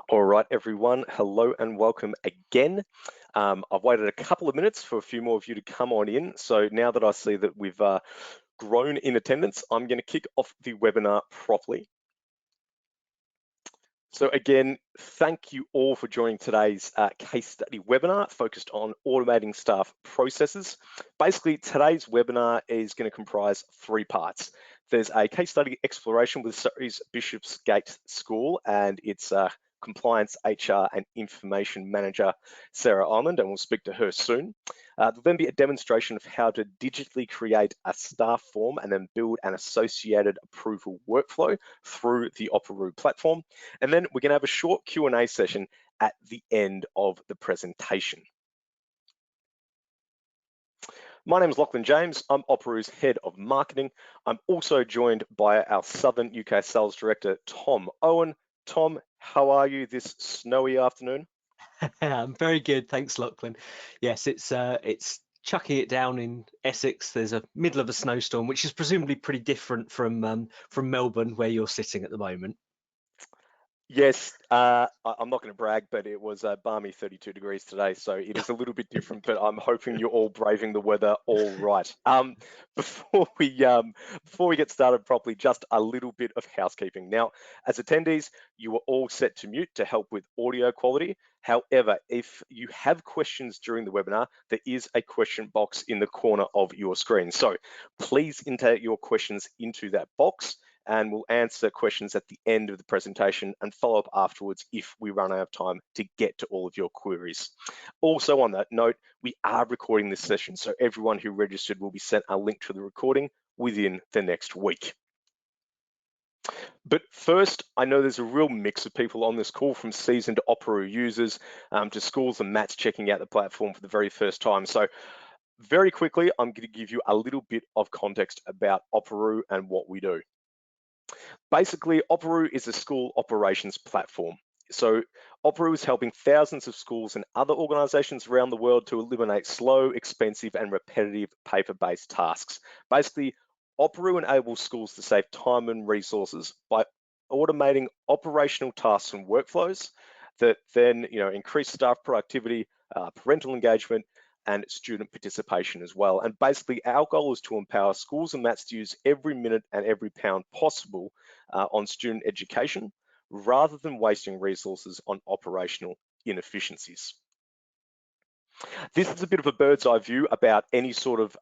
All right, everyone, hello and welcome again. I've waited a couple of minutes for a few more of you to come on in. So now that I see that we've grown in attendance, I'm going to kick off the webinar properly. So again, thank you all for joining today's case study webinar focused on automating staff processes. Basically, today's webinar is going to comprise three parts. There's a case study exploration with Surrey's Bishopsgate School and its compliance, HR and information manager, Sarah Almond, and we'll speak to her soon. There'll then be a demonstration of how to digitally create a staff form and then build an associated approval workflow through the Operoo platform. And then we're going to have a short Q&A session at the end of the presentation. My name is Lachlan James. I'm Operoo's Head of Marketing. I'm also joined by our Southern UK Sales Director, Tom Owen. Tom, how are you this snowy afternoon? I'm very good, thanks, Lachlan. Yes, it's chucking it down in Essex. There's a middle of a snowstorm, which is presumably pretty different from Melbourne, where you're sitting at the moment. Yes, I'm not going to brag, but it was a balmy 32 degrees today, so it is a little bit different, but I'm hoping you're all braving the weather all right. Before we get started properly, just a little bit of housekeeping. Now, as attendees, you are all set to mute to help with audio quality. However, if you have questions during the webinar, there is a question box in the corner of your screen. So please enter your questions into that box, and we'll answer questions at the end of the presentation and follow up afterwards if we run out of time to get to all of your queries. Also on that note, we are recording this session, so everyone who registered will be sent a link to the recording within the next week. But first, I know there's a real mix of people on this call, from seasoned Operoo users to schools and Matt's checking out the platform for the very first time. So very quickly, I'm going to give you a little bit of context about Operoo and what we do. Basically, Operoo is a school operations platform. So Operoo is helping thousands of schools and other organizations around the world to eliminate slow, expensive and repetitive paper-based tasks. Basically, Operoo enables schools to save time and resources by automating operational tasks and workflows that then increase staff productivity, parental engagement, and student participation as well. And basically, our goal is to empower schools and Mats to use every minute and every pound possible on student education, rather than wasting resources on operational inefficiencies. This is a bit of a bird's eye view about any sort of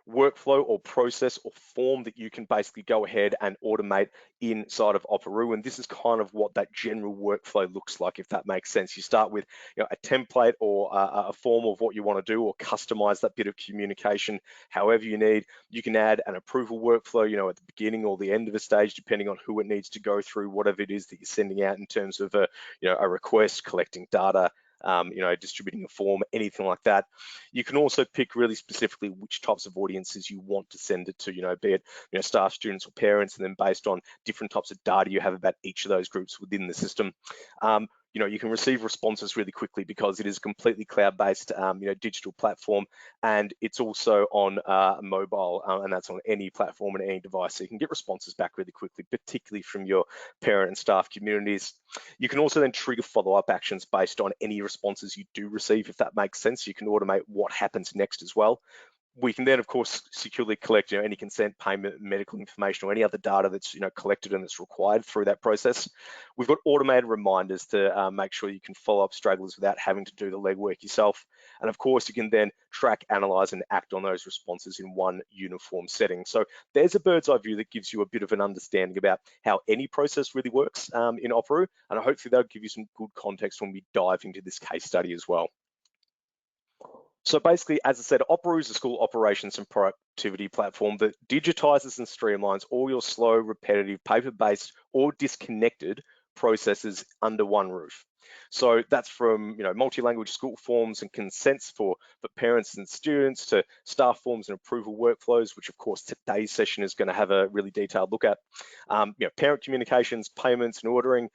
workflow or process or form that you can basically go ahead and automate inside of Operoo. And this is kind of what that general workflow looks like, if that makes sense. You start with a template or a form of what you want to do, or customize that bit of communication however you need. You can add an approval workflow, at the beginning or the end of a stage, depending on who it needs to go through, whatever it is that you're sending out in terms of a request, collecting data, distributing a form, anything like that. You can also pick really specifically which types of audiences you want to send it to, be it staff, students or parents, and then based on different types of data you have about each of those groups within the system. You can receive responses really quickly because it is a completely cloud-based, digital platform, and it's also on mobile, and that's on any platform and any device. So you can get responses back really quickly, particularly from your parent and staff communities. You can also then trigger follow-up actions based on any responses you do receive, if that makes sense. You can automate what happens next as well. We can then, of course, securely collect any consent, payment, medical information, or any other data that's collected and that's required through that process. We've got automated reminders to make sure you can follow up stragglers without having to do the legwork yourself. And of course, you can then track, analyze, and act on those responses in one uniform setting. So there's a bird's eye view that gives you a bit of an understanding about how any process really works in Operoo, and hopefully that'll give you some good context when we dive into this case study as well. So basically, as I said, Operoo is a school operations and productivity platform that digitizes and streamlines all your slow, repetitive, paper-based or disconnected processes under one roof. So that's from multi-language school forms and consents for parents and students, to staff forms and approval workflows, which of course today's session is going to have a really detailed look at. Parent communications, payments and ordering,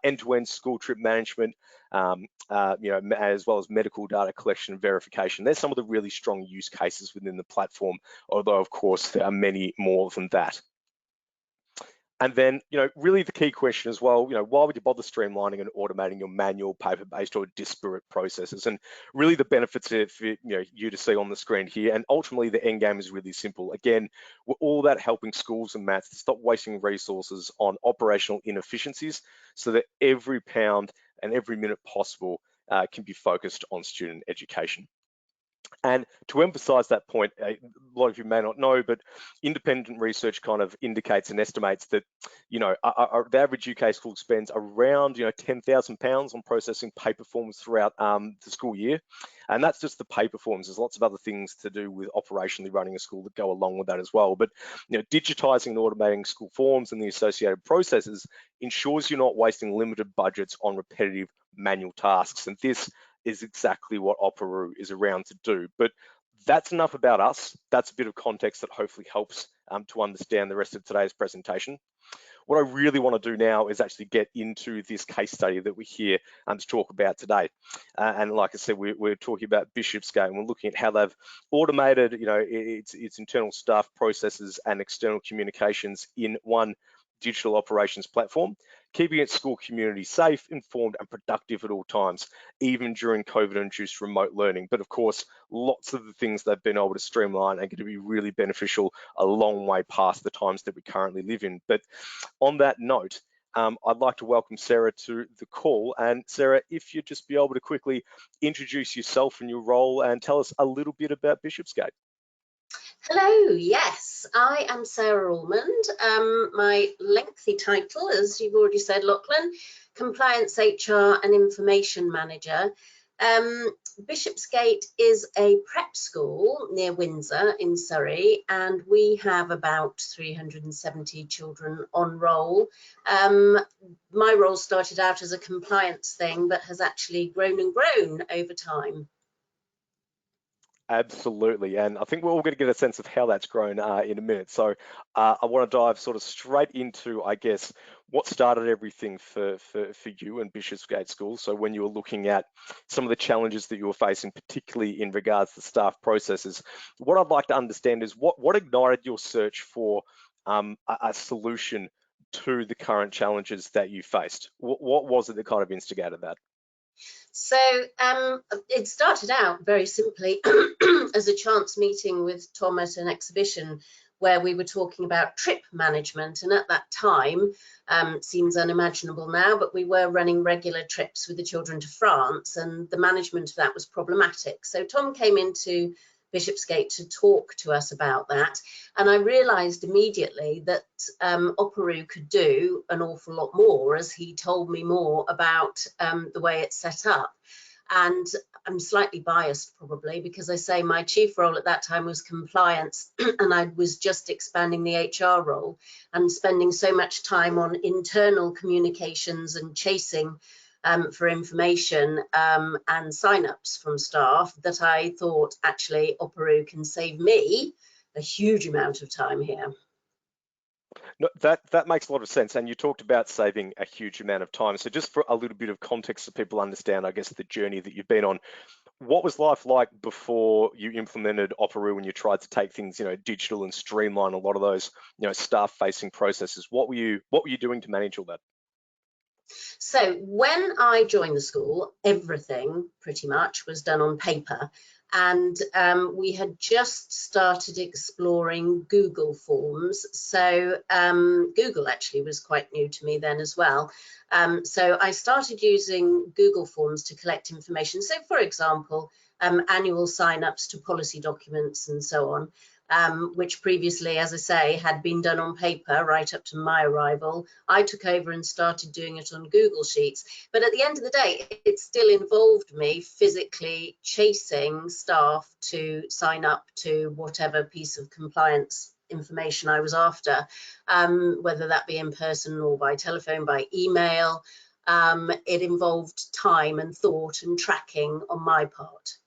end-to-end school trip management, as well as medical data collection and verification. There's some of the really strong use cases within the platform, although of course there are many more than that. And then, really the key question as well, why would you bother streamlining and automating your manual, paper-based or disparate processes? And really the benefits of you to see on the screen here. And ultimately the end game is really simple. Again, we're all about helping schools and maths to stop wasting resources on operational inefficiencies so that every pound and every minute possible can be focused on student education. And to emphasize that point, a lot of you may not know, but independent research kind of indicates and estimates that, the average UK school spends around, £10,000 on processing paper forms throughout the school year. And that's just the paper forms. There's lots of other things to do with operationally running a school that go along with that as well. But, digitizing and automating school forms and the associated processes ensures you're not wasting limited budgets on repetitive manual tasks. And this is exactly what Operu is around to do. But that's enough about us. That's a bit of context that hopefully helps to understand the rest of today's presentation. What I really want to do now is actually get into this case study that we're here to talk about today. And like I said, we're talking about Bishopsgate, and we're looking at how they've automated, its internal staff processes and external communications in one digital operations platform, keeping its school community safe, informed, and productive at all times, even during COVID-induced remote learning. But of course, lots of the things they've been able to streamline are going to be really beneficial a long way past the times that we currently live in. But on that note, I'd like to welcome Sarah to the call. And Sarah, if you'd just be able to quickly introduce yourself and your role and tell us a little bit about Bishopsgate. Hello, yes, I am Sarah Almond. My lengthy title, as you've already said, Lachlan, Compliance HR and Information Manager. Bishopsgate is a prep school near Windsor in Surrey, and we have about 370 children on roll. My role started out as a compliance thing, but has actually grown and grown over time. Absolutely, and I think we're all going to get a sense of how that's grown in a minute. So I want to dive sort of straight into, I guess, what started everything for you and Bishopsgate School. So when you were looking at some of the challenges that you were facing, particularly in regards to staff processes, what I'd like to understand is what ignited your search for a solution to the current challenges that you faced. What was it that kind of instigated that? So it started out very simply as a chance meeting with Tom at an exhibition where we were talking about trip management. And at that time, seems unimaginable now, but we were running regular trips with the children to France, and the management of that was problematic. So Tom came into Bishopsgate to talk to us about that. And I realised immediately that Operu could do an awful lot more, as he told me more about the way it's set up. And I'm slightly biased probably, because I say my chief role at that time was compliance and I was just expanding the HR role and spending so much time on internal communications and chasing for information and sign-ups from staff that I thought actually Operu can save me a huge amount of time here. No, that makes a lot of sense. And you talked about saving a huge amount of time. So just for a little bit of context so people understand, I guess, the journey that you've been on, what was life like before you implemented Operu and you tried to take things, digital and streamline a lot of those, staff-facing processes? What were you doing to manage all that? So when I joined the school, everything pretty much was done on paper. And we had just started exploring Google Forms. So Google actually was quite new to me then as well. So I started using Google Forms to collect information. So for example, annual sign-ups to policy documents and so on. Which previously, as I say, had been done on paper right up to my arrival. I took over and started doing it on Google Sheets. But at the end of the day, it still involved me physically chasing staff to sign up to whatever piece of compliance information I was after, whether that be in person or by telephone, by email. It involved time and thought and tracking on my part.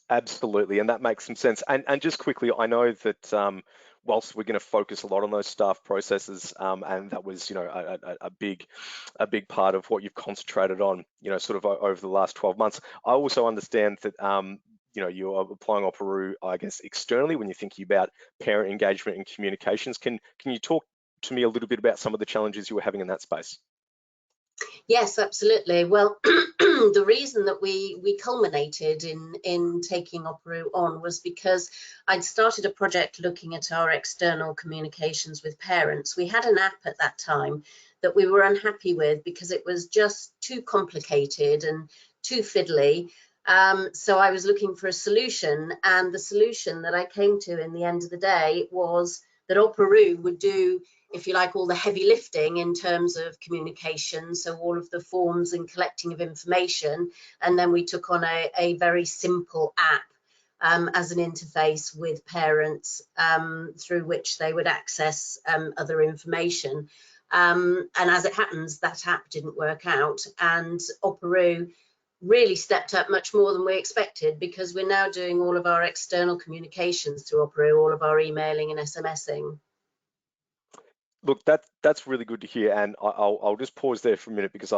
Absolutely, and that makes some sense. And just quickly, I know that whilst we're going to focus a lot on those staff processes, and that was, a big part of what you've concentrated on, sort of over the last 12 months. I also understand that, you're applying Operu, I guess, externally when you're thinking about parent engagement and communications. Can you talk to me a little bit about some of the challenges you were having in that space? Yes, absolutely. Well, the reason that we culminated in taking Opera on was because I'd started a project looking at our external communications with parents. We had an app at that time that we were unhappy with because it was just too complicated and too fiddly. So I was looking for a solution, and the solution that I came to in the end of the day was that Opera would do, if you like, all the heavy lifting in terms of communication, so all of the forms and collecting of information, and then we took on a very simple app as an interface with parents through which they would access other information. And as it happens, that app didn't work out, and Opera really stepped up much more than we expected, because we're now doing all of our external communications through Opera, all of our emailing and SMSing. Look, that's really good to hear, and I'll just pause there for a minute, because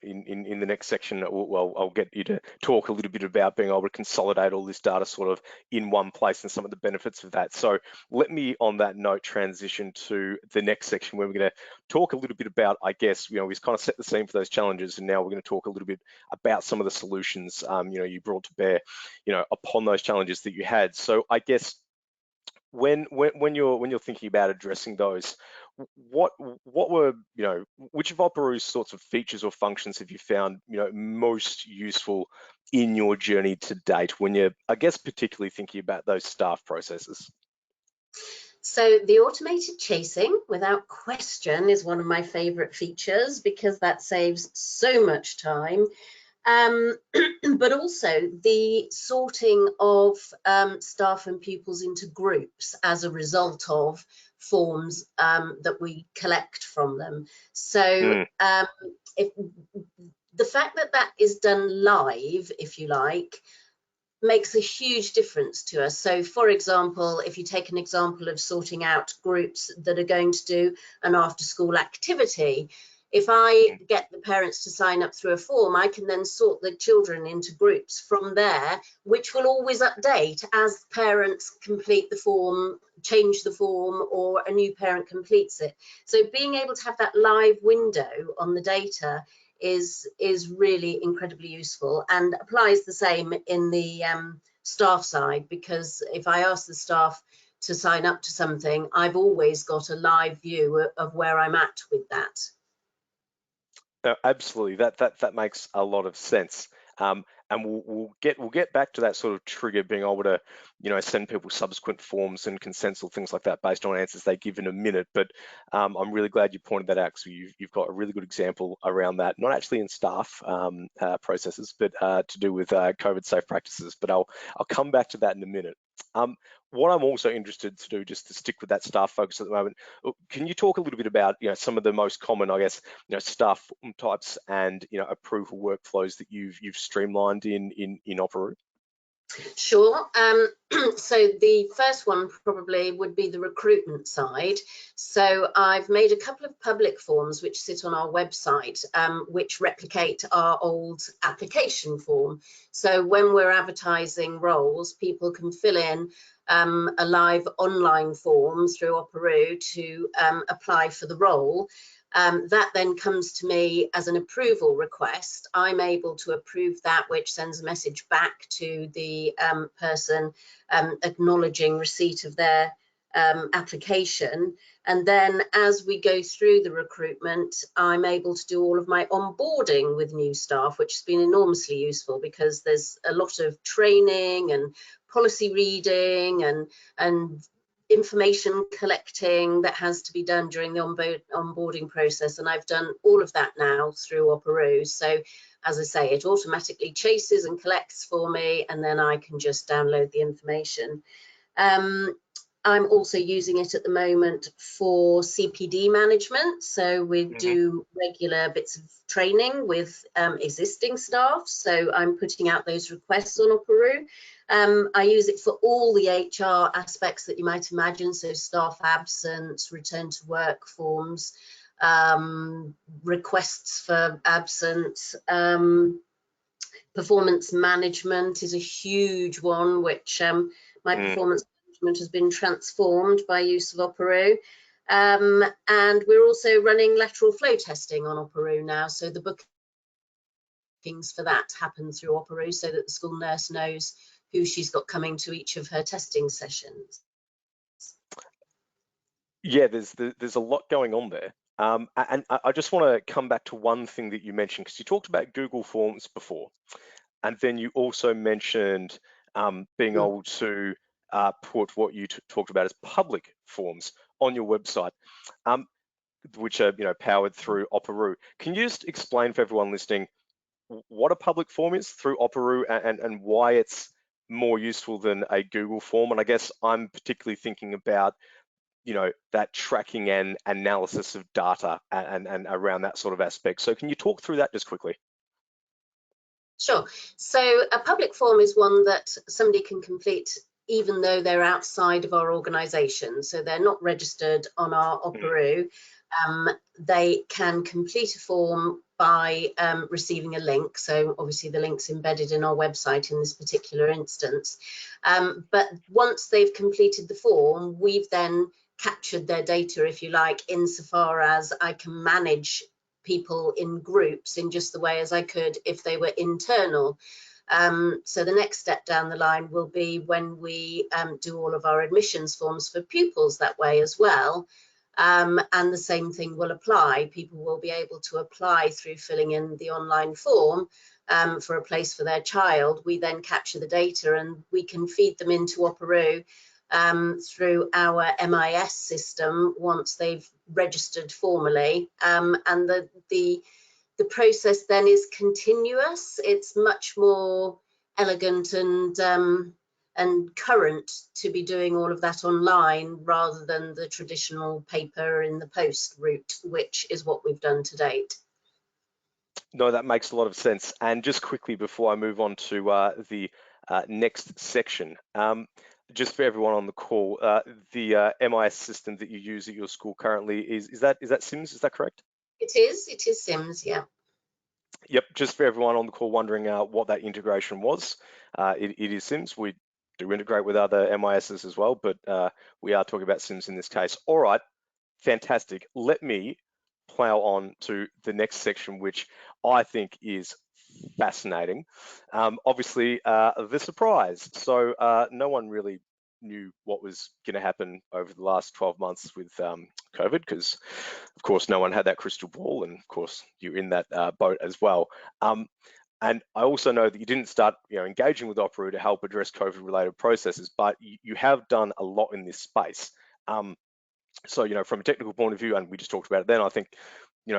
in the next section, I'll get you to talk a little bit about being able to consolidate all this data sort of in one place and some of the benefits of that. So let me, on that note, transition to the next section, where we're going to talk a little bit about, I guess, we've kind of set the scene for those challenges, and now we're going to talk a little bit about some of the solutions you brought to bear upon those challenges that you had. So I guess when you're thinking about addressing those, what were which of Opera's sorts of features or functions have you found most useful in your journey to date, when you're, I guess, particularly thinking about those staff processes? So the automated chasing, without question, is one of my favorite features, because that saves so much time. But also the sorting of staff and pupils into groups as a result of forms that we collect from them. So if the fact that that is done live, if you like, makes a huge difference to us. So for example, if you take an example of sorting out groups that are going to do an after school activity, if I get the parents to sign up through a form, I can then sort the children into groups from there, which will always update as parents complete the form, change the form, or a new parent completes it. So being able to have that live window on the data is really incredibly useful, and applies the same in the staff side, because if I ask the staff to sign up to something, I've always got a live view of where I'm at with that. Absolutely, that makes a lot of sense. And we'll get back to that sort of trigger, being able to send people subsequent forms and consents or things like that based on answers they give in a minute. But I'm really glad you pointed that out, because you've got a really good example around that, not actually in staff processes, but to do with COVID safe practices. But I'll come back to that in a minute. What I'm also interested to do, just to stick with that staff focus at the moment, can you talk a little bit about some of the most common, I guess, staff types and approval workflows that you've streamlined in Opera? Sure. So the first one probably would be the recruitment side. So I've made a couple of public forms which sit on our website, which replicate our old application form. So when we're advertising roles, people can fill in a live online form through Opera to apply for the role. That then comes to me as an approval request. I'm able to approve that, which sends a message back to the person acknowledging receipt of their application. And then as we go through the recruitment, I'm able to do all of my onboarding with new staff, which has been enormously useful, because there's a lot of training and policy reading and information collecting that has to be done during the onboarding process, and I've done all of that now through Opera. So as I say, it automatically chases and collects for me, and then I can just download the information. I'm also using it at the moment for CPD management. So we do regular bits of training with existing staff. So I'm putting out those requests on Opera. I use it for all the HR aspects that you might imagine. So staff absence, return to work forms, requests for absence, performance management is a huge one, which my performance management has been transformed by use of Opera. And we're also running lateral flow testing on Operoo now, so the bookings for that happen through Operoo, so that the school nurse knows who she's got coming to each of her testing sessions. Yeah, there's a lot going on there. And I just want to come back to one thing that you mentioned, because you talked about Google Forms before, and then you also mentioned being able to put what you talked about as public forms on your website, which are powered through Operoo. Can you just explain for everyone listening what a public form is through Operoo, and why it's more useful than a Google form? And I guess I'm particularly thinking about that tracking and analysis of data and around that sort of aspect. So can you talk through that just quickly? Sure. So a public form is one that somebody can complete even though they're outside of our organisation. So they're not registered on our Operoo. They can complete a form by receiving a link. So obviously the link's embedded in our website in this particular instance. But once they've completed the form, we've then captured their data, if you like, insofar as I can manage people in groups in just the way as I could if they were internal. So the next step down the line will be when we do all of our admissions forms for pupils that way as well. And the same thing will apply. People will be able to apply through filling in the online form for a place for their child. We then capture the data and we can feed them into Operoo through our MIS system once they've registered formally, and the process then is continuous. It's much more elegant and current to be doing all of that online rather than the traditional paper in the post route, which is what we've done to date. No, that makes a lot of sense. And just quickly before I move on to the next section, just for everyone on the call, the MIS system that you use at your school currently is that SIMS? Is that correct? It is SIMS, yeah. Yep. Just for everyone on the call wondering what that integration was, it is SIMS. We do integrate with other MISs as well, but we are talking about SIMS in this case. All right, fantastic. Let me plow on to the next section, which I think is fascinating. Obviously, the surprise. So no one really knew what was going to happen over the last 12 months with COVID, because of course no one had that crystal ball, and of course you're in that boat as well. And I also know that you didn't start engaging with Operoo to help address COVID-related processes, but you have done a lot in this space. So, from a technical point of view, and we just talked about it then, I think,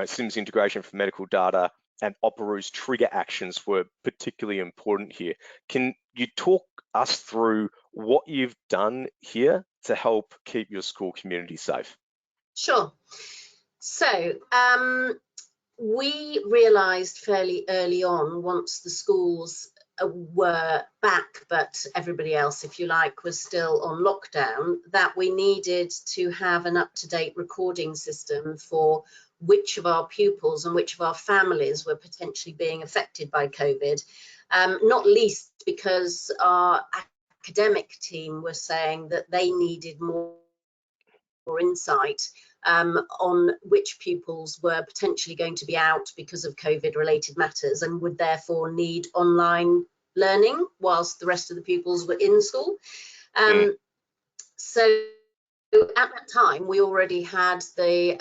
SIMS integration for medical data and Operoo's trigger actions were particularly important here. Can you talk us through what you've done here to help keep your school community safe? Sure. So we realised fairly early on, once the schools were back, but everybody else, if you like, was still on lockdown, that we needed to have an up-to-date recording system for which of our pupils and which of our families were potentially being affected by COVID, not least because our academic team were saying that they needed more insight on which pupils were potentially going to be out because of COVID-related matters and would therefore need online learning whilst the rest of the pupils were in school. So at that time, we already had the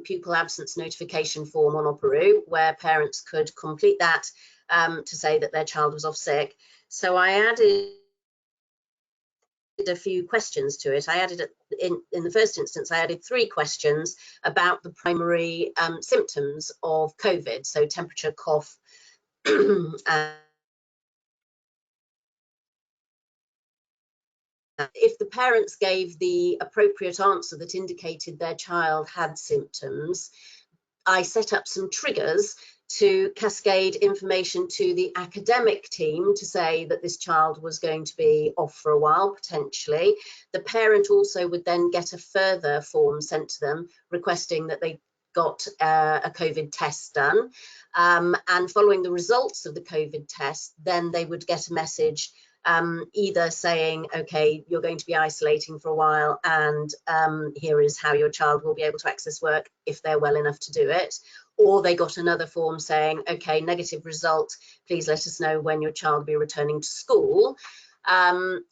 pupil absence notification form on Operoo, where parents could complete that to say that their child was off sick. So I added a few questions to it. I added in the first instance, I added 3 questions about the primary symptoms of COVID, so temperature, cough, if the parents gave the appropriate answer that indicated their child had symptoms, I set up some triggers to cascade information to the academic team to say that this child was going to be off for a while, potentially. The parent also would then get a further form sent to them requesting that they got a COVID test done. And following the results of the COVID test, then they would get a message either saying, okay, you're going to be isolating for a while, and here is how your child will be able to access work if they're well enough to do it. Or they got another form saying, okay, negative result, please let us know when your child will be returning to school. And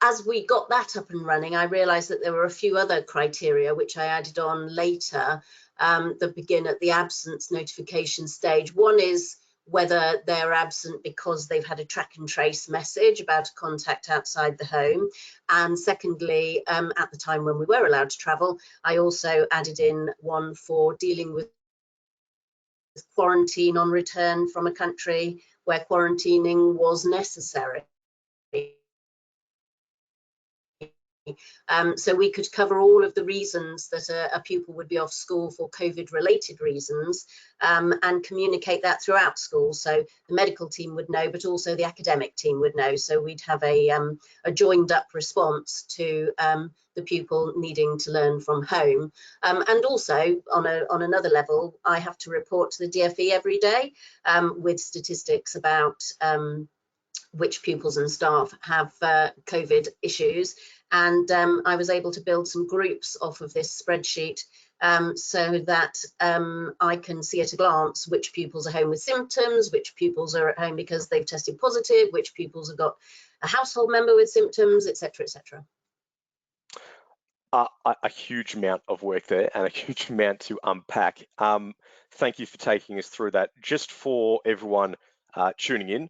as we got that up and running, I realized that there were a few other criteria which I added on later that begin at the absence notification stage. One is whether they're absent because they've had a track and trace message about a contact outside the home. And secondly, at the time when we were allowed to travel, I also added in one for dealing with quarantine on return from a country where quarantining was necessary. So we could cover all of the reasons that a pupil would be off school for COVID-related reasons, and communicate that throughout school. So the medical team would know, but also the academic team would know. So we'd have a joined up response to the pupil needing to learn from home. And also on another level, I have to report to the DfE every day with statistics about which pupils and staff have COVID issues. And I was able to build some groups off of this spreadsheet so that I can see at a glance which pupils are home with symptoms, which pupils are at home because they've tested positive, which pupils have got a household member with symptoms, etc., etc. A huge amount of work there and a huge amount to unpack. Thank you for taking us through that. Just for everyone tuning in,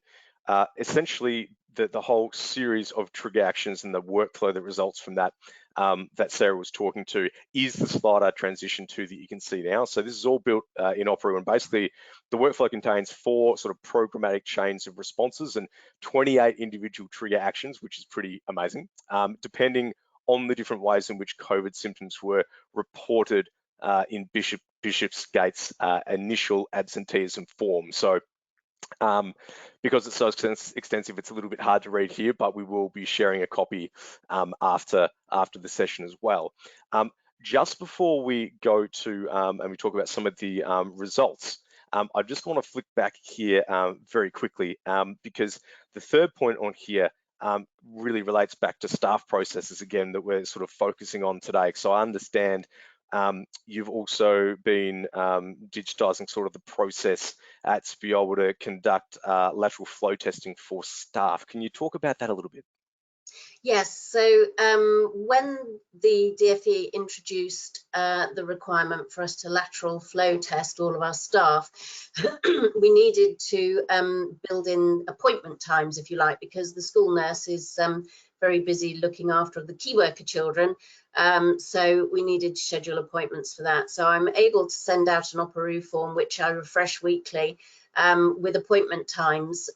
essentially the whole series of trigger actions and the workflow that results from that that Sarah was talking to is the slide I transitioned to that you can see now. So this is all built in Opera, and basically the workflow contains 4 sort of programmatic chains of responses and 28 individual trigger actions, which is pretty amazing, depending on the different ways in which COVID symptoms were reported in Bishopsgate's initial absenteeism form. So because it's so extensive, it's a little bit hard to read here, but we will be sharing a copy after the session as well. Just before we go to and we talk about some of the results, I just want to flick back here very quickly because the third point on here really relates back to staff processes again that we're sort of focusing on today. So I understand you've also been digitizing sort of the process to be able to conduct lateral flow testing for staff. Can you talk about that a little bit? Yes, so when the DfE introduced the requirement for us to lateral flow test all of our staff, we needed to build in appointment times, if you like, because the school nurse is very busy looking after the key worker children. So we needed to schedule appointments for that. So I'm able to send out an Opera form, which I refresh weekly with appointment times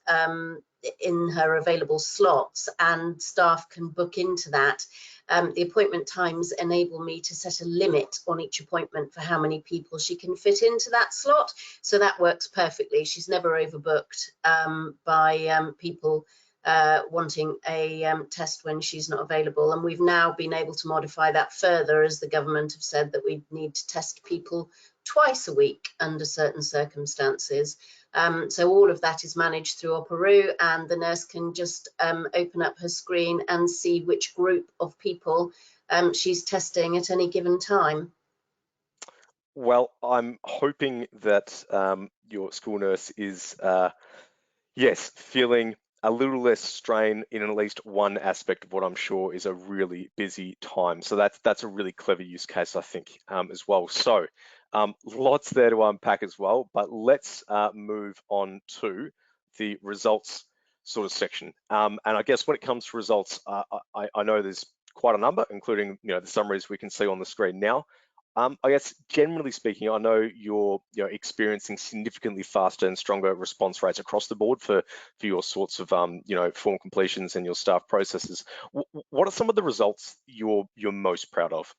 in her available slots, and staff can book into that. The appointment times enable me to set a limit on each appointment for how many people she can fit into that slot. So that works perfectly. She's never overbooked by people wanting a test when she's not available. And we've now been able to modify that further, as the government have said that we need to test people twice a week under certain circumstances. So all of that is managed through Opera, and the nurse can just open up her screen and see which group of people she's testing at any given time. Well, I'm hoping that your school nurse is, yes, feeling a little less strain in at least one aspect of what I'm sure is a really busy time. So that's a really clever use case, I think, as well. So lots there to unpack as well, but let's move on to the results sort of section. And I guess when it comes to results, I know there's quite a number, including the summaries we can see on the screen now. I guess generally speaking, I know you're experiencing significantly faster and stronger response rates across the board for your sorts of form completions and your staff processes. What are some of the results you're most proud of?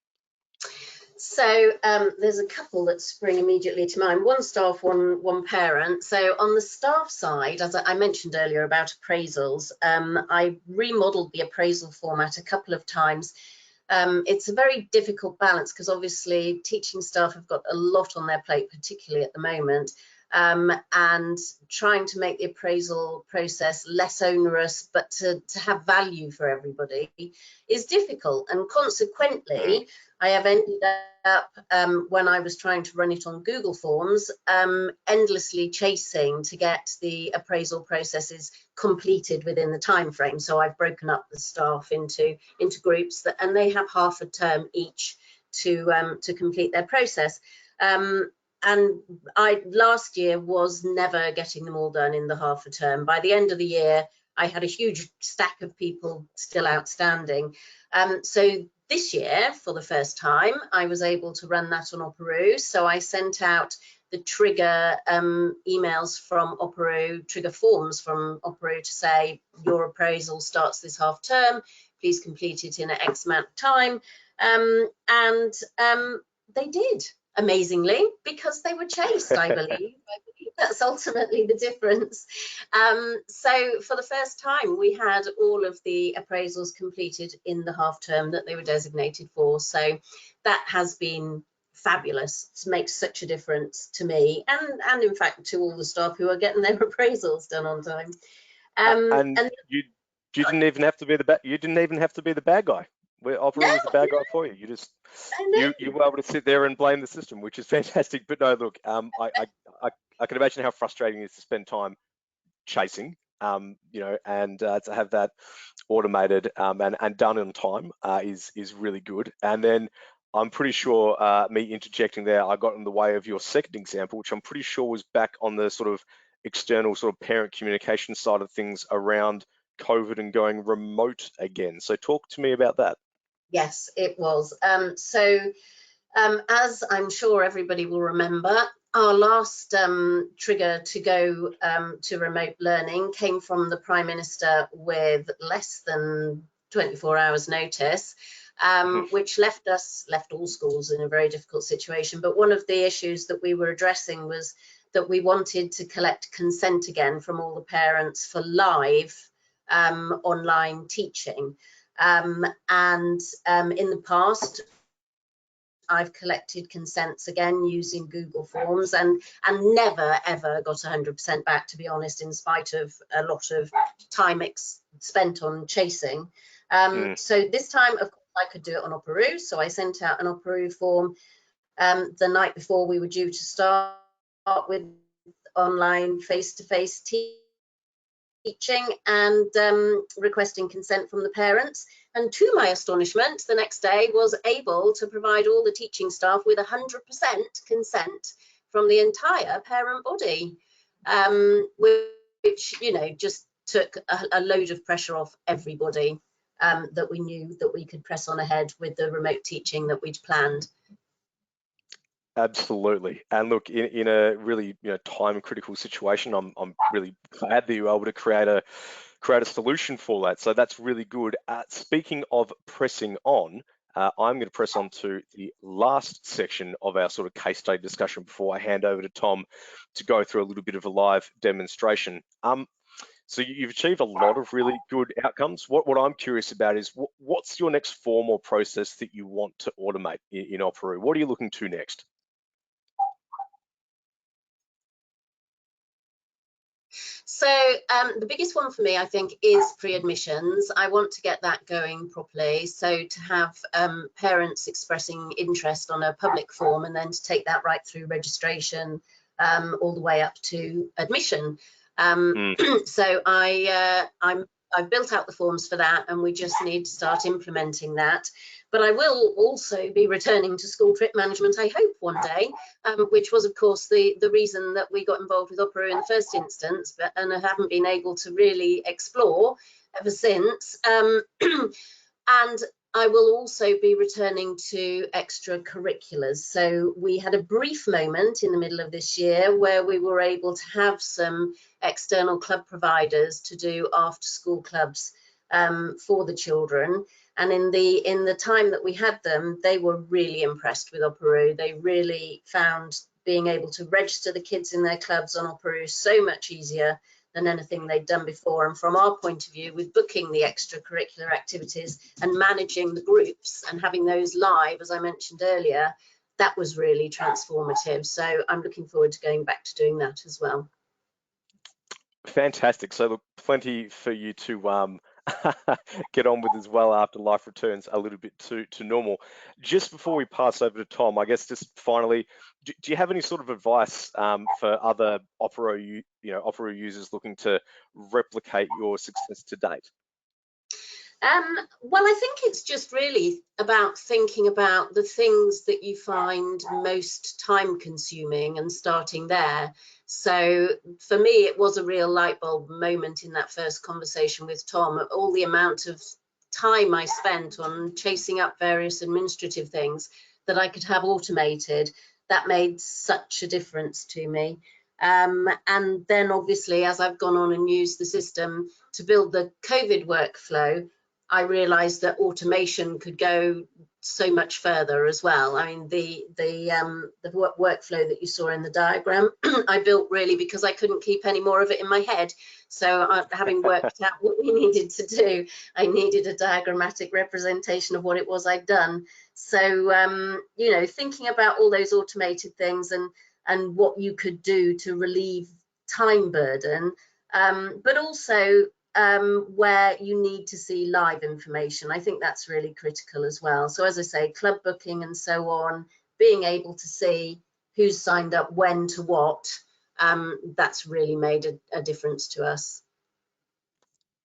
So there's a couple that spring immediately to mind. One staff, one parent. So on the staff side, as I mentioned earlier about appraisals, I remodeled the appraisal format a couple of times. It's a very difficult balance because obviously teaching staff have got a lot on their plate, particularly at the moment. and trying to make the appraisal process less onerous, but to have value for everybody is difficult. And consequently, I have ended up, when I was trying to run it on Google Forms, endlessly chasing to get the appraisal processes completed within the time frame. So I've broken up the staff into groups and they have half a term each to complete their process. And I last year was never getting them all done in the half a term. By the end of the year, I had a huge stack of people still outstanding. So this year, for the first time, I was able to run that on Operoo. So I sent out the trigger emails from Operoo, trigger forms from Operoo to say, your appraisal starts this half term, please complete it in an X amount of time. And they did, amazingly, because they were chased, I believe. I believe that's ultimately the difference. So for the first time, we had all of the appraisals completed in the half term that they were designated for. So that has been fabulous. It makes such a difference to me and in fact to all the staff who are getting their appraisals done on time. And you didn't even have to be the bad guy. Where Operoo was the bad guy for you. You were able to sit there and blame the system, which is fantastic. But no, look, I can imagine how frustrating it is to spend time chasing, you know, and to have that automated and done on time is really good. And then I'm pretty sure me interjecting there, I got in the way of your second example, which I'm pretty sure was back on the sort of external sort of parent communication side of things around COVID and going remote again. So talk to me about that. Yes, it was. As I'm sure everybody will remember, our last trigger to go to remote learning came from the Prime Minister with less than 24 hours notice, which left all schools in a very difficult situation. But one of the issues that we were addressing was that we wanted to collect consent again from all the parents for live online teaching. And in the past, I've collected consents again using Google Forms and never ever got 100% back, to be honest, in spite of a lot of time spent on chasing. So this time, of course, I could do it on Operoo. So I sent out an Operoo form the night before we were due to start with online face-to-face teaching and requesting consent from the parents. And to my astonishment, the next day was able to provide all the teaching staff with 100% consent from the entire parent body, which, you know, just took a load of pressure off everybody, that we knew that we could press on ahead with the remote teaching that we'd planned. Absolutely. And look, in a really, you know, time critical situation, I'm really glad that you were able to create a solution for that. So that's really good. Speaking of pressing on, I'm going to press on to the last section of our sort of case study discussion before I hand over to Tom to go through a little bit of a live demonstration. So you've achieved a lot of really good outcomes. What I'm curious about is what's your next form or process that you want to automate in Operoo? What are you looking to next? So the biggest one for me, I think, is pre-admissions. I want to get that going properly. So to have parents expressing interest on a public form and then to take that right through registration all the way up to admission. So I've built out the forms for that, and we just need to start implementing that. But I will also be returning to school trip management, I hope, one day, which was, of course, the reason that we got involved with Operoo in the first instance, and I haven't been able to really explore ever since. And I will also be returning to extracurriculars. So we had a brief moment in the middle of this year where we were able to have some external club providers to do after school clubs for the children. And in the time that we had them, they were really impressed with Operoo. They really found being able to register the kids in their clubs on Operoo so much easier than anything they'd done before. And from our point of view, with booking the extracurricular activities and managing the groups and having those live, as I mentioned earlier, that was really transformative. So I'm looking forward to going back to doing that as well. Fantastic. So look, plenty for you to get on with as well after life returns a little bit to normal. Just before we pass over to Tom, I guess just finally, do you have any sort of advice for other Opera, Opera users looking to replicate your success to date? Well, I think it's just really about thinking about the things that you find most time consuming and starting there. So for me, it was a real light bulb moment in that first conversation with Tom. All the amount of time I spent on chasing up various administrative things that I could have automated, that made such a difference to me. And then obviously, as I've gone on and used the system to build the COVID workflow, I realized that automation could go so much further as well. I mean, the workflow that you saw in the diagram, I built really because I couldn't keep any more of it in my head. So having worked out what we needed to do, I needed a diagrammatic representation of what it was I'd done. So, thinking about all those automated things and what you could do to relieve time burden, but also where you need to see live information. I think that's really critical as well. So as I say, club booking and so on, being able to see who's signed up when to what, that's really made a difference to us.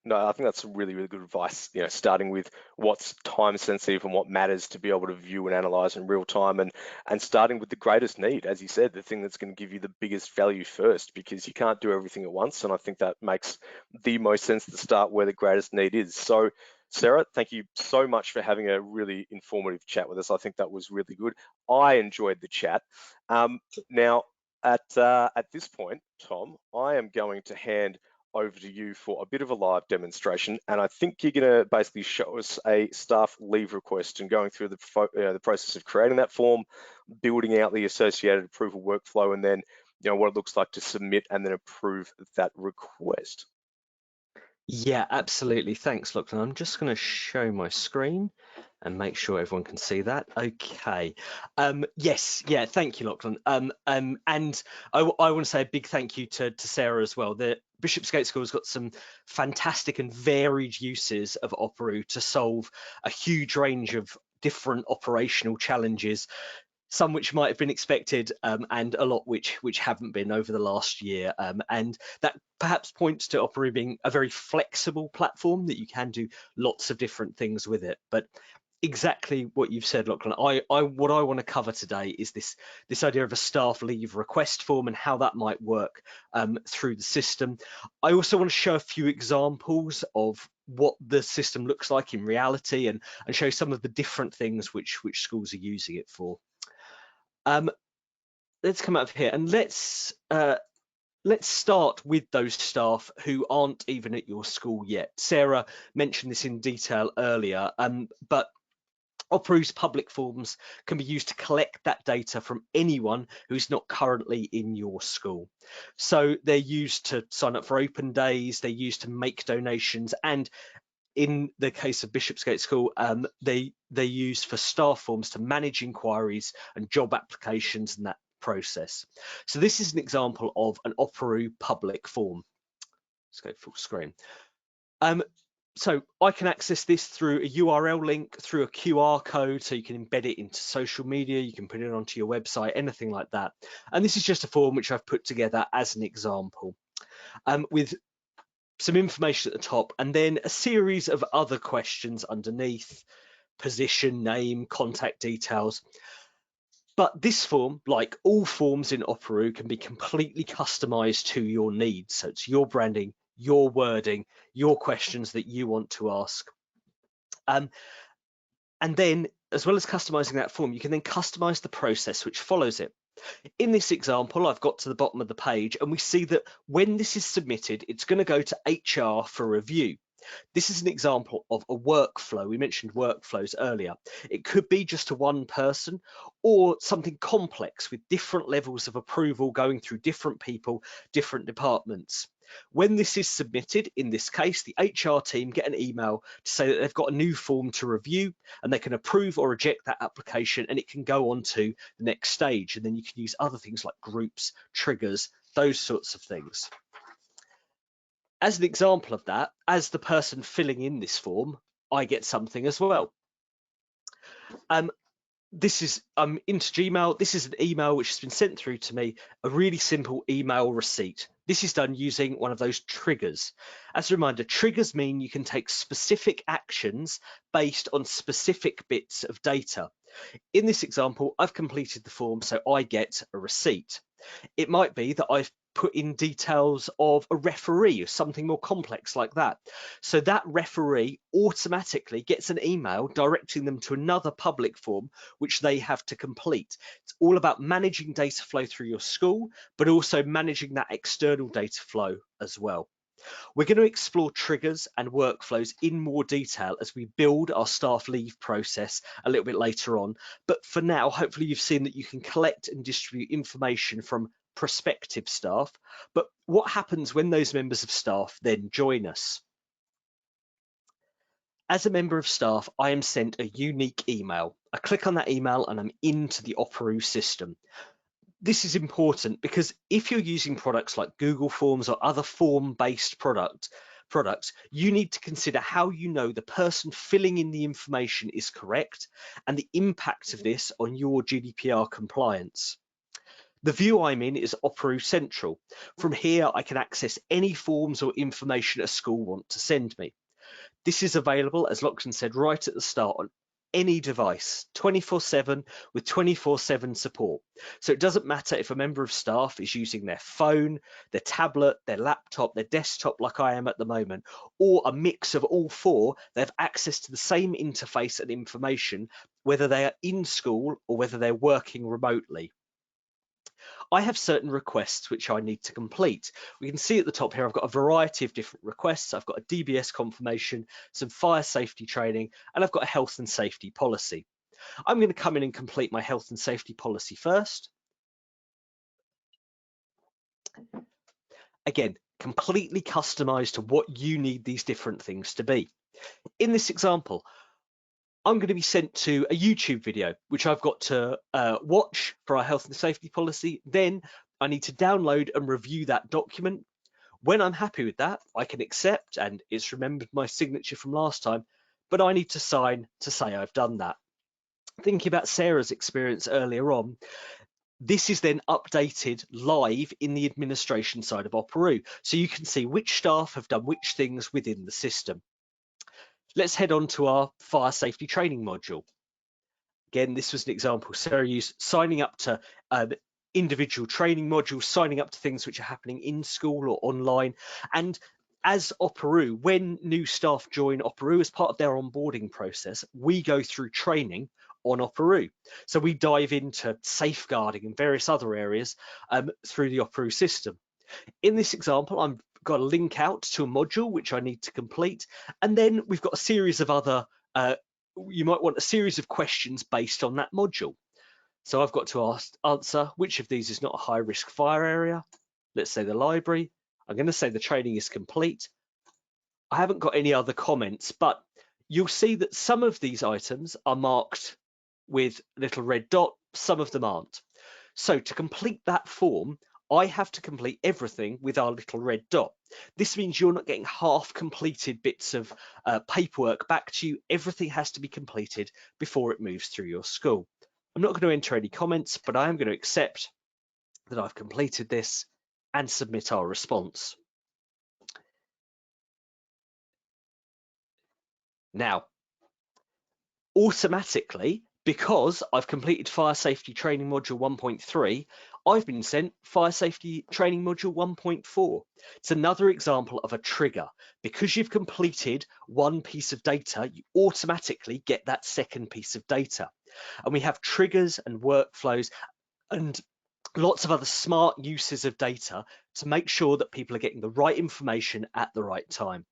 No, I think that's some really, really good advice, starting with what's time sensitive and what matters to be able to view and analyze in real time, and starting with the greatest need, as you said, the thing that's going to give you the biggest value first, because you can't do everything at once. And I think that makes the most sense to start where the greatest need is. So, Sarah, thank you so much for having a really informative chat with us. I think that was really good. I enjoyed the chat. Now, at this point, Tom, I am going to hand over to you for a bit of a live demonstration, and I think you're going to basically show us a staff leave request and going through the process of creating that form, building out the associated approval workflow, and then what it looks like to submit and then approve that request. Yeah, absolutely. Thanks, Lachlan. I'm just going to show my screen and make sure everyone can see that. Okay. Yes, yeah, thank you, Lachlan. And I want to say a big thank you to Sarah as well. The Bishopsgate School has got some fantastic and varied uses of Opera to solve a huge range of different operational challenges, some which might have been expected, and a lot which haven't been over the last year. And that perhaps points to Opera being a very flexible platform that you can do lots of different things with it. But exactly what you've said, Lachlan. What I want to cover today is this idea of a staff leave request form and how that might work through the system. I also want to show a few examples of what the system looks like in reality, and show some of the different things which schools are using it for. Let's come out of here and let's start with those staff who aren't even at your school yet. Sarah mentioned this in detail earlier, but Opera's public forms can be used to collect that data from anyone who's not currently in your school. So they're used to sign up for open days, they're used to make donations, and in the case of Bishopsgate School, they're used for staff forms to manage inquiries and job applications and that process. So this is an example of an Opera public form. Let's go full screen. So I can access this through a URL link, through a QR code, so you can embed it into social media, you can put it onto your website, anything like that. And this is just a form which I've put together as an example, with some information at the top and then a series of other questions underneath: position, name, contact details. But this form, like all forms in Opera, can be completely customized to your needs. So it's your branding, your wording, your questions that you want to ask. And then, as well as customizing that form, you can then customize the process which follows it. In this example, I've got to the bottom of the page and we see that when this is submitted, it's going to go to HR for review. This is an example of a workflow. We mentioned workflows earlier. It could be just to one person or something complex with different levels of approval going through different people, different departments. When this is submitted, in this case, the HR team get an email to say that they've got a new form to review, and they can approve or reject that application, and it can go on to the next stage. And then you can use other things like groups, triggers, those sorts of things. As an example of that, as the person filling in this form, I get something as well. This is into Gmail. This is an email which has been sent through to me, a really simple email receipt. This is done using one of those triggers. As a reminder, triggers mean you can take specific actions based on specific bits of data. In this example, I've completed the form, so I get a receipt. It might be that I've put in details of a referee or something more complex like that. So that referee automatically gets an email directing them to another public form which they have to complete. It's all about managing data flow through your school, but also managing that external data flow as well. We're going to explore triggers and workflows in more detail as we build our staff leave process a little bit later on. But for now, hopefully you've seen that you can collect and distribute information from prospective staff. But what happens when those members of staff then join us? As a member of staff, I am sent a unique email. I click on that email and I'm into the Operoo system. This is important because if you're using products like Google Forms or other form-based products, you need to consider how you know the person filling in the information is correct and the impact of this on your GDPR compliance. The view I'm in is Operoo Central. From here, I can access any forms or information a school want to send me. This is available, as Lachlan said right at the start, on any device, 24/7 with 24/7 support. So it doesn't matter if a member of staff is using their phone, their tablet, their laptop, their desktop like I am at the moment, or a mix of all four, they have access to the same interface and information, whether they are in school or whether they're working remotely. I have certain requests which I need to complete. We can see at the top here, I've got a variety of different requests. I've got a DBS confirmation, some fire safety training, and I've got a health and safety policy. I'm going to come in and complete my health and safety policy first. Again, completely customized to what you need these different things to be. In this example, I'm going to be sent to a YouTube video, which I've got to watch for our health and safety policy. Then I need to download and review that document. When I'm happy with that, I can accept, and it's remembered my signature from last time, but I need to sign to say I've done that. Thinking about Sarah's experience earlier on, this is then updated live in the administration side of Operoo, so you can see which staff have done which things within the system. Let's head on to our fire safety training module. Again, this was an example. Sarah used signing up to individual training modules, signing up to things which are happening in school or online. And as Operoo, when new staff join Operoo as part of their onboarding process, we go through training on Operoo. So we dive into safeguarding and various other areas through the Operoo system. In this example, I've got a link out to a module which I need to complete, and then we've got a series of other you might want a series of questions based on that module. So I've got to answer which of these is not a high risk fire area. Let's say the library. I'm going to say the training is complete. I haven't got any other comments, but you'll see that some of these items are marked with a little red dot, some of them aren't. So to complete that form, I have to complete everything with our little red dot. This means you're not getting half completed bits of paperwork back to you. Everything has to be completed before it moves through your school. I'm not going to enter any comments, but I am going to accept that I've completed this and submit our response. Now, automatically, because I've completed Fire Safety Training Module 1.3, I've been sent Fire Safety Training Module 1.4. It's another example of a trigger. Because you've completed one piece of data, you automatically get that second piece of data. And we have triggers and workflows and lots of other smart uses of data to make sure that people are getting the right information at the right time.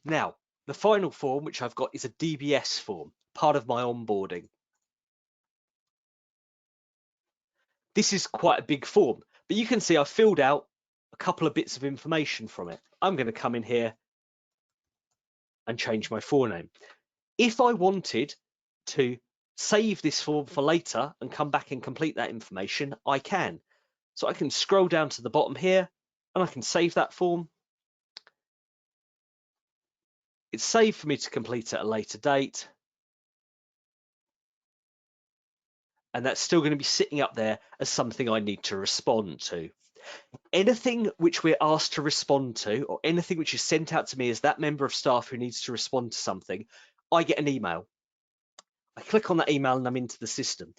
Now, the final form, which I've got, is a DBS form, part of my onboarding. This is quite a big form, but you can see I've filled out a couple of bits of information from it. I'm going to come in here and change my forename. If I wanted to save this form for later and come back and complete that information, I can. So I can scroll down to the bottom here and I can save that form. It's saved for me to complete at a later date. And that's still going to be sitting up there as something I need to respond to. Anything which we're asked to respond to, or anything which is sent out to me as that member of staff who needs to respond to something, I get an email. I click on that email and I'm into the system.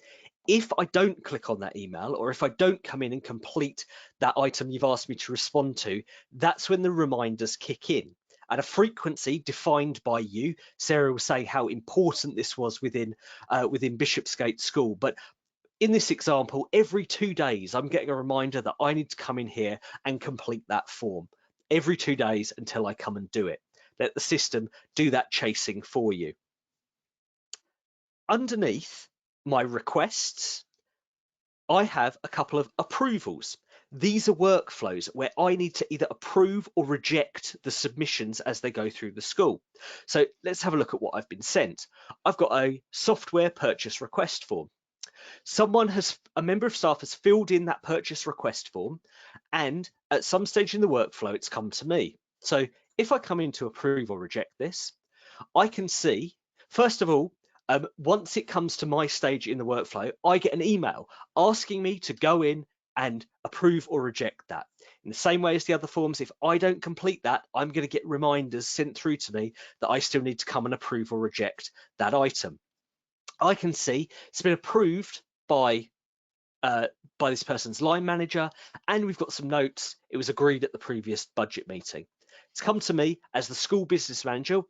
If I don't click on that email, or if I don't come in and complete that item you've asked me to respond to, that's when the reminders kick in at a frequency defined by you. Sarah was saying how important this was within Bishopsgate School, but in this example, every 2 days, I'm getting a reminder that I need to come in here and complete that form every 2 days until I come and do it. Let the system do that chasing for you. Underneath my requests, I have a couple of approvals. These are workflows where I need to either approve or reject the submissions as they go through the school. So let's have a look at what I've been sent. I've got a software purchase request form. A member of staff has filled in that purchase request form, and at some stage in the workflow, it's come to me. So if I come in to approve or reject this, I can see, first of all, once it comes to my stage in the workflow, I get an email asking me to go in and approve or reject that. In the same way as the other forms, if I don't complete that, I'm going to get reminders sent through to me that I still need to come and approve or reject that item. I can see it's been approved by this person's line manager, and we've got some notes. It was agreed at the previous budget meeting. It's come to me as the school business manager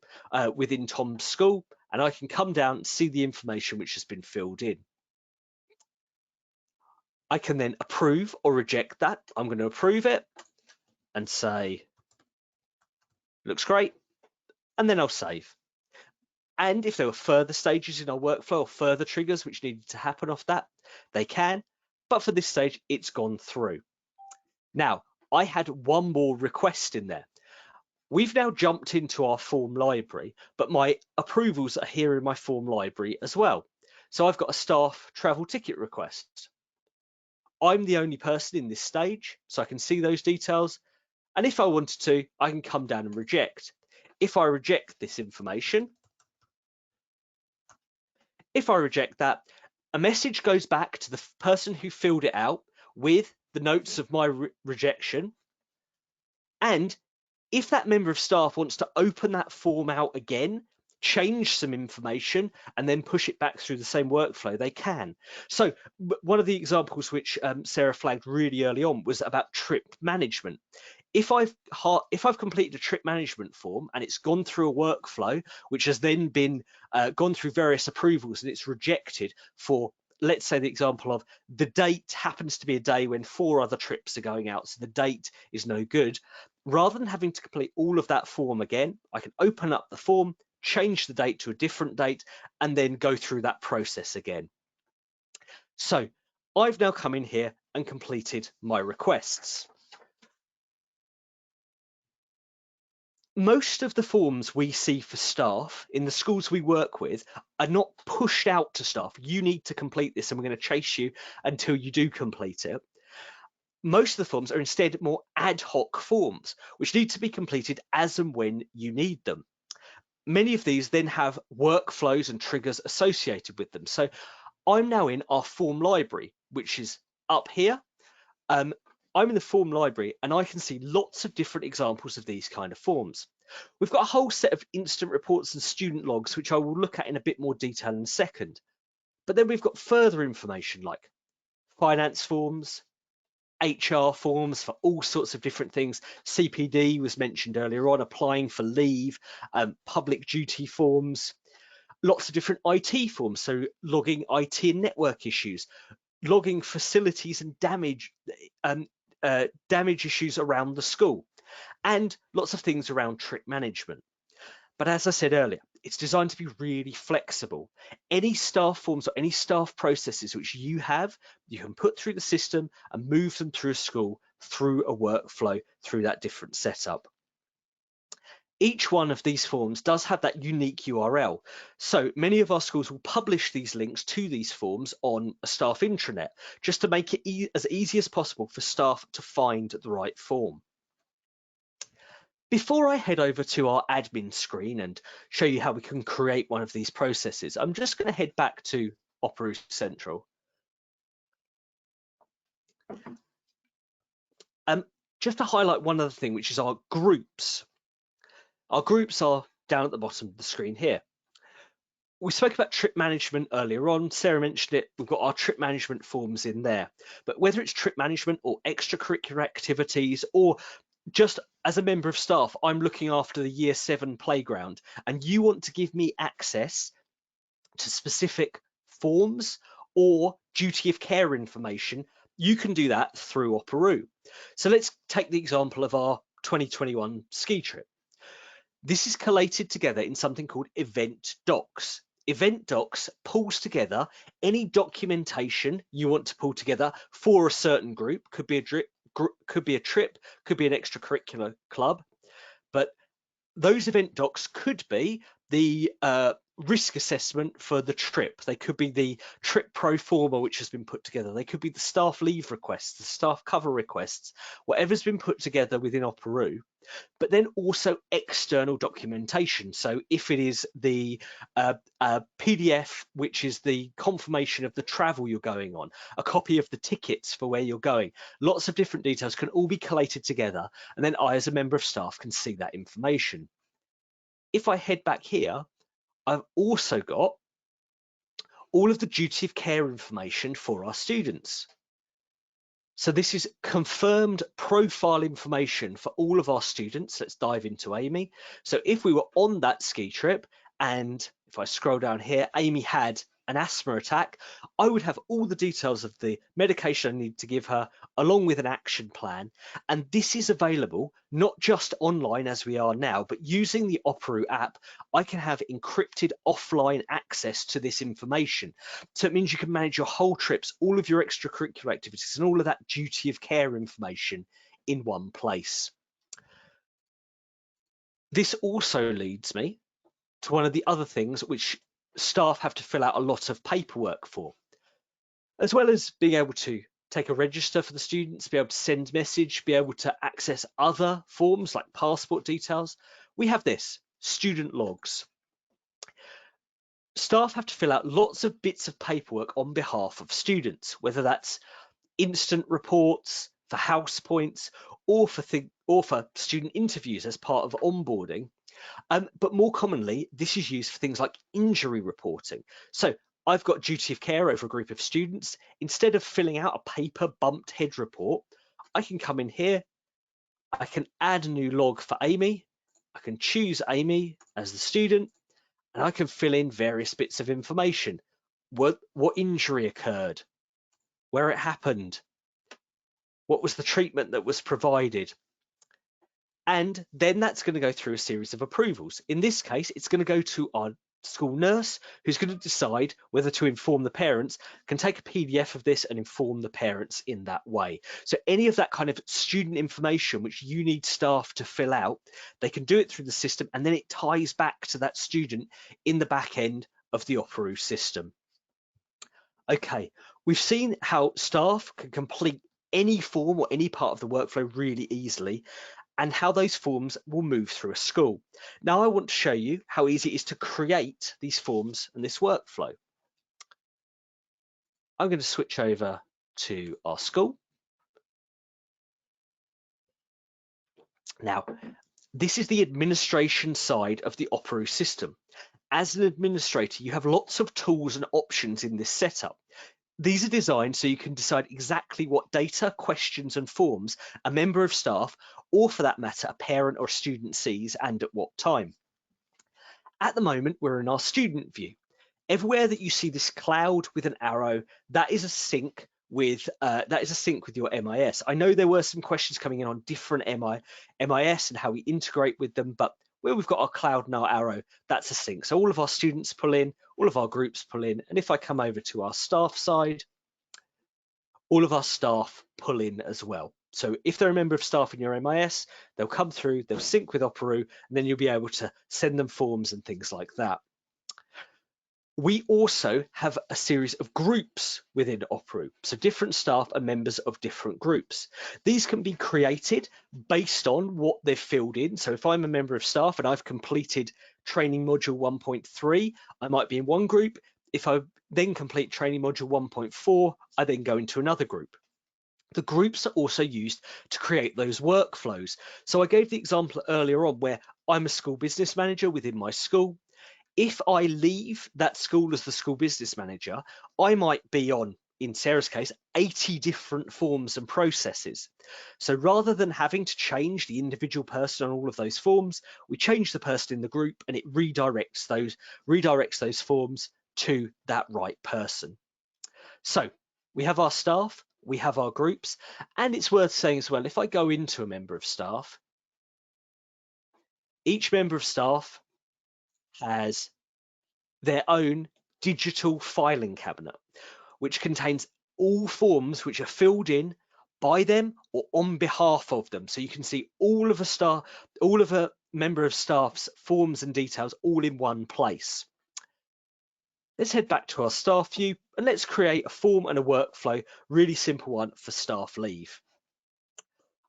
within Tom's school, and I can come down and see the information which has been filled in. I can then approve or reject that. I'm going to approve it and say, looks great, and then I'll save. And if there were further stages in our workflow or further triggers which needed to happen off that, they can. But for this stage, it's gone through. Now, I had one more request in there. We've now jumped into our form library, but my approvals are here in my form library as well. So I've got a staff travel ticket request. I'm the only person in this stage, so I can see those details. And if I wanted to, I can come down and reject. If I reject this information, if I reject that, a message goes back to the person who filled it out with the notes of my rejection. And if that member of staff wants to open that form out again, change some information, and then push it back through the same workflow, they can. So one of the examples which Sarah flagged really early on was about trip management. If I've completed a trip management form and it's gone through a workflow, which has then been gone through various approvals and it's rejected for, let's say the example of the date happens to be a day when 4 other trips are going out, so the date is no good. Rather than having to complete all of that form again, I can open up the form, change the date to a different date, and then go through that process again. So I've now come in here and completed my requests. Most of the forms we see for staff in the schools we work with are not pushed out to staff. You need to complete this and we're going to chase you until you do complete it. Most of the forms are instead more ad hoc forms, which need to be completed as and when you need them. Many of these then have workflows and triggers associated with them. So I'm now in our form library, which is up here. I'm in the form library and I can see lots of different examples of these kind of forms. We've got a whole set of instant reports and student logs, which I will look at in a bit more detail in a second. But then we've got further information like finance forms, HR forms for all sorts of different things. CPD was mentioned earlier on, applying for leave, public duty forms, lots of different IT forms, so logging IT and network issues, logging facilities and damage issues around the school, and lots of things around trip management. But as I said earlier, it's designed to be really flexible. Any staff forms or any staff processes which you have, you can put through the system and move them through a school, through a workflow, through that different setup. Each one of these forms does have that unique URL. So many of our schools will publish these links to these forms on a staff intranet, just to make it as easy as possible for staff to find the right form. Before I head over to our admin screen and show you how we can create one of these processes, I'm just going to head back to Opera Central. Just to highlight one other thing, which is our groups. Our groups are down at the bottom of the screen here. We spoke about trip management earlier on. Sarah mentioned it. We've got our trip management forms in there. But whether it's trip management or extracurricular activities, or just as a member of staff, I'm looking after the Year 7 playground, and you want to give me access to specific forms or duty of care information, you can do that through Operoo. So let's take the example of our 2021 ski trip. This is collated together in something called Event Docs. Event Docs pulls together any documentation you want to pull together for a certain group. Could be a trip, could be an extracurricular club, but those event docs could be the risk assessment for the trip. They could be the trip pro forma which has been put together. They could be the staff leave requests, the staff cover requests, whatever's been put together within Operoo. But then also external documentation. So if it is the PDF, which is the confirmation of the travel you're going on, a copy of the tickets for where you're going, lots of different details can all be collated together. And then I, as a member of staff, can see that information. If I head back here, I've also got all of the duty of care information for our students. So this is confirmed profile information for all of our students. Let's dive into Amy. So if we were on that ski trip, and if I scroll down here, Amy had an asthma attack, I would have all the details of the medication I need to give her, along with an action plan. And this is available not just online as we are now, but using the Operoo app, I can have encrypted offline access to this information. So it means you can manage your whole trips, all of your extracurricular activities, and all of that duty of care information in one place. This also leads me to one of the other things which staff have to fill out a lot of paperwork for. As well as being able to take a register for the students, be able to send message, be able to access other forms like passport details, we have this, student logs. Staff have to fill out lots of bits of paperwork on behalf of students, whether that's instant reports, for house points, or for student interviews as part of onboarding. But more commonly, this is used for things like injury reporting. So I've got duty of care over a group of students. Instead of filling out a paper bumped head report, I can come in here, I can add a new log for Amy, I can choose Amy as the student, and I can fill in various bits of information. What injury occurred, where it happened, what was the treatment that was provided. And then that's going to go through a series of approvals. In this case, it's going to go to our school nurse, who's going to decide whether to inform the parents, can take a PDF of this and inform the parents in that way. So any of that kind of student information which you need staff to fill out, they can do it through the system, and then it ties back to that student in the back end of the Operoo system. Okay, we've seen how staff can complete any form or any part of the workflow really easily, and how those forms will move through a school. Now I want to show you how easy it is to create these forms and this workflow. I'm going to switch over to our school. Now, this is the administration side of the Operoo system. As an administrator, you have lots of tools and options in this setup. These are designed so you can decide exactly what data, questions, and forms a member of staff, or for that matter, a parent or a student sees, and at what time. At the moment, we're in our student view. Everywhere that you see this cloud with an arrow, that is a sync with your MIS. I know there were some questions coming in on different MIS and how we integrate with them, but where we've got our cloud and our arrow, that's a sync. So all of our students pull in, all of our groups pull in. And if I come over to our staff side, all of our staff pull in as well. So if they're a member of staff in your MIS, they'll come through, they'll sync with Operoo, and then you'll be able to send them forms and things like that. We also have a series of groups within Operoo. So different staff are members of different groups. These can be created based on what they've filled in. So if I'm a member of staff and I've completed training module 1.3, I might be in one group. If I then complete training module 1.4, I then go into another group. The groups are also used to create those workflows. So I gave the example earlier on where I'm a school business manager within my school. If I leave that school as the school business manager, I might be on, in Sarah's case, 80 different forms and processes. So rather than having to change the individual person on all of those forms, we change the person in the group and it redirects those forms to that right person. So we have our staff, we have our groups, and it's worth saying as well, if I go into a member of staff, each member of staff has their own digital filing cabinet, which contains all forms which are filled in by them or on behalf of them. So you can see all of a member of staff's forms and details all in one place. Let's head back to our staff view and let's create a form and a workflow, really simple one for staff leave.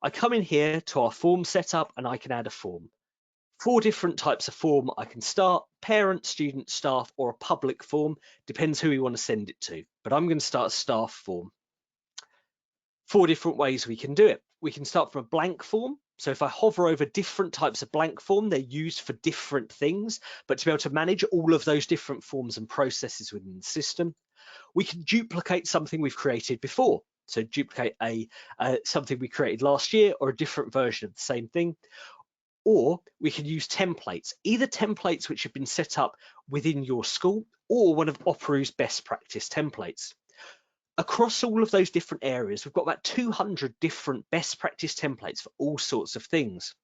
I come in here to our form setup and I can add a form. 4 different types of form I can start: parent, student, staff, or a public form, depends who we want to send it to, but I'm going to start a staff form. 4 different ways we can do it. We can start from a blank form. So if I hover over different types of blank form, they're used for different things, but to be able to manage all of those different forms and processes within the system, we can duplicate something we've created before. So duplicate something we created last year or a different version of the same thing. Or we can use templates, either templates which have been set up within your school or one of Operoo's best practice templates. Across all of those different areas, we've got about 200 different best practice templates for all sorts of things.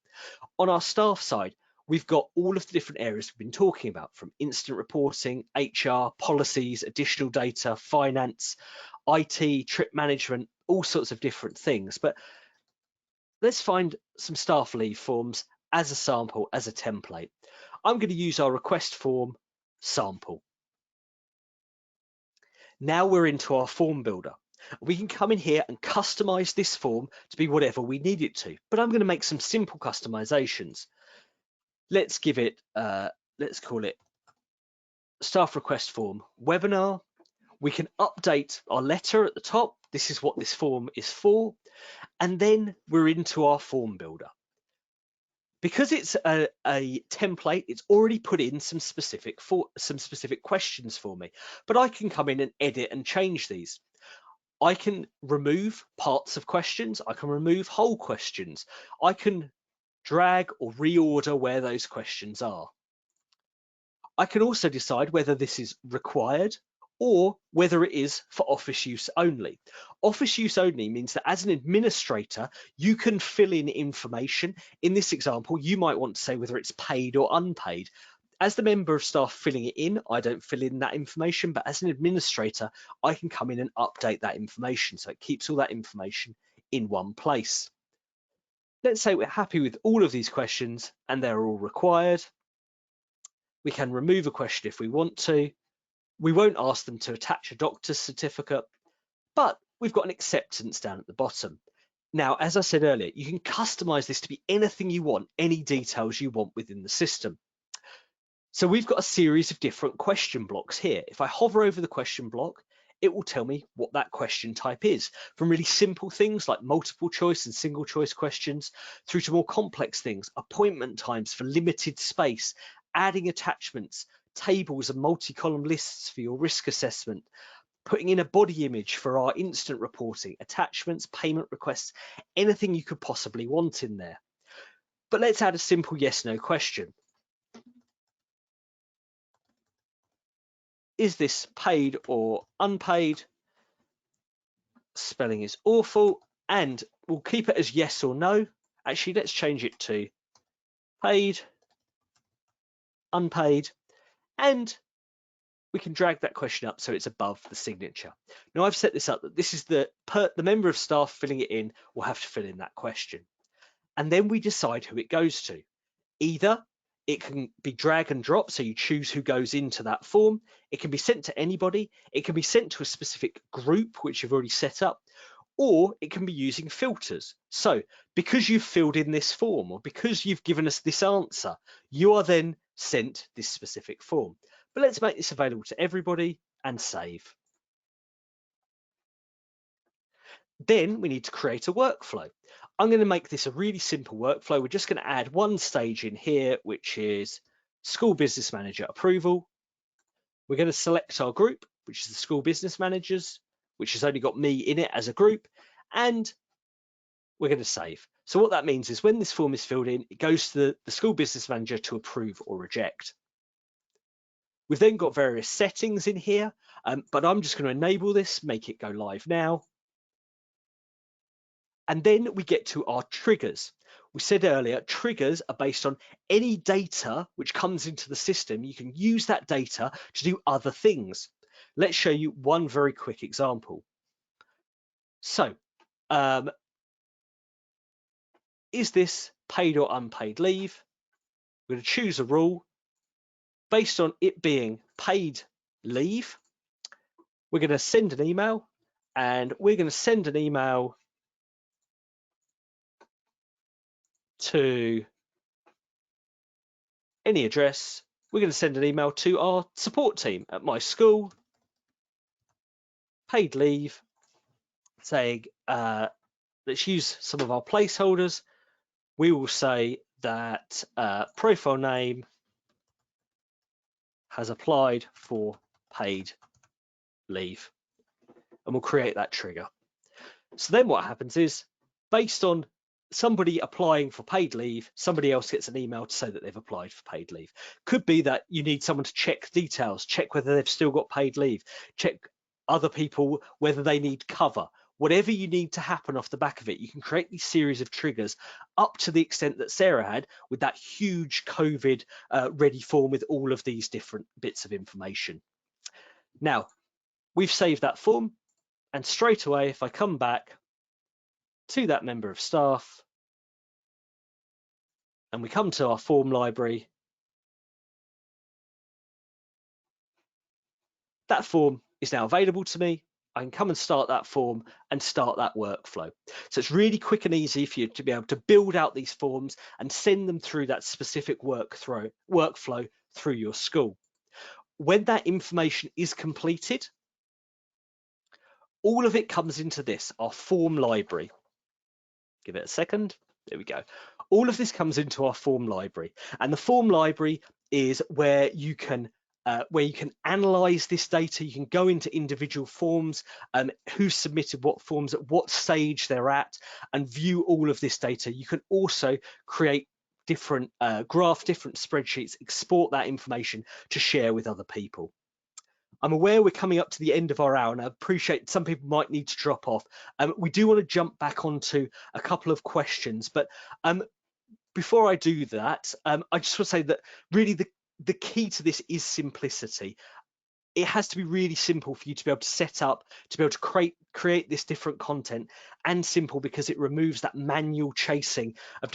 On our staff side, we've got all of the different areas we've been talking about, from instant reporting, HR, policies, additional data, finance, IT, trip management, all sorts of different things. But let's find some staff leave forms as a sample, as a template. I'm going to use our request form sample. Now we're into our form builder. We can come in here and customize this form to be whatever we need it to, but I'm going to make some simple customizations. Let's give it, let's call it staff request form webinar. We can update our letter at the top. This is what this form is for. And then we're into our form builder. Because it's a template, it's already put in some specific questions for me, but I can come in and edit and change these. I can remove parts of questions. I can remove whole questions. I can drag or reorder where those questions are. I can also decide whether this is required or whether it is for office use only. Office use only means that as an administrator, you can fill in information. In this example, you might want to say whether it's paid or unpaid. As the member of staff filling it in, I don't fill in that information, but as an administrator, I can come in and update that information. So it keeps all that information in one place. Let's say we're happy with all of these questions and they're all required. We can remove a question if we want to. We won't ask them to attach a doctor's certificate, but we've got an acceptance down at the bottom. Now, as I said earlier, you can customize this to be anything you want, any details you want within the system. So we've got a series of different question blocks here. If I hover over the question block, it will tell me what that question type is, from really simple things like multiple choice and single choice questions through to more complex things, appointment times for limited space, adding attachments, tables and multi-column lists for your risk assessment, putting in a body image for our instant reporting, attachments, payment requests, anything you could possibly want in there. But let's add a simple yes/no question. Is this paid or unpaid? Spelling is awful, and we'll keep it as yes or no. Actually, let's change it to paid unpaid, and we can drag that question up so it's above the signature. Now I've set this up that this is the member of staff filling it in will have to fill in that question. And then we decide who it goes to. Either it can be drag and drop, so you choose who goes into that form. It can be sent to anybody. It can be sent to a specific group, which you've already set up, or it can be using filters. So because you've filled in this form, or because you've given us this answer, you are then sent this specific form. But let's make this available to everybody and save. Then we need to create a workflow. I'm going to make this a really simple workflow. We're just going to add one stage in here, which is School Business Manager approval. We're going to select our group, which is the School Business Managers, which has only got me in it as a group, and we're going to save. So what that means is when this form is filled in, it goes to the School Business Manager to approve or reject. We've then got various settings in here, but I'm just going to enable this, make it go live now. And then we get to our triggers. We said earlier, triggers are based on any data which comes into the system. You can use that data to do other things. Let's show you one very quick example. So, is this paid or unpaid leave? We're going to choose a rule based on it being paid leave. We're going to send an email, and we're going to send an email to any address. We're going to send an email to our support team at my school, paid leave, saying, let's use some of our placeholders. We will say that profile name has applied for paid leave, and we'll create that trigger. So then what happens is, based on somebody applying for paid leave, somebody else gets an email to say that they've applied for paid leave. Could be that you need someone to check details, check whether they've still got paid leave, check other people whether they need cover. Whatever you need to happen off the back of it, you can create these series of triggers up to the extent that Sarah had with that huge COVID ready form with all of these different bits of information. Now, we've saved that form, and straight away, if I come back to that member of staff and we come to our form library, that form is now available to me. I can come and start that form and start that workflow. So it's really quick and easy for you to be able to build out these forms and send them through that specific workflow through your school. When that information is completed, all of it comes into this, our form library. Give it a second. There we go. All of this comes into our form library, and the form library is where you can analyze this data. You can go into individual forms, who submitted what forms at what stage they're at, and view all of this data. You can also create different graphs, different spreadsheets, export that information to share with other people. I'm aware we're coming up to the end of our hour, and I appreciate some people might need to drop off. We do want to jump back onto a couple of questions, but before I do that, I just want to say that really the key to this is simplicity. It has to be really simple for you to be able to set up, to be able to create this different content, and simple because it removes that manual chasing of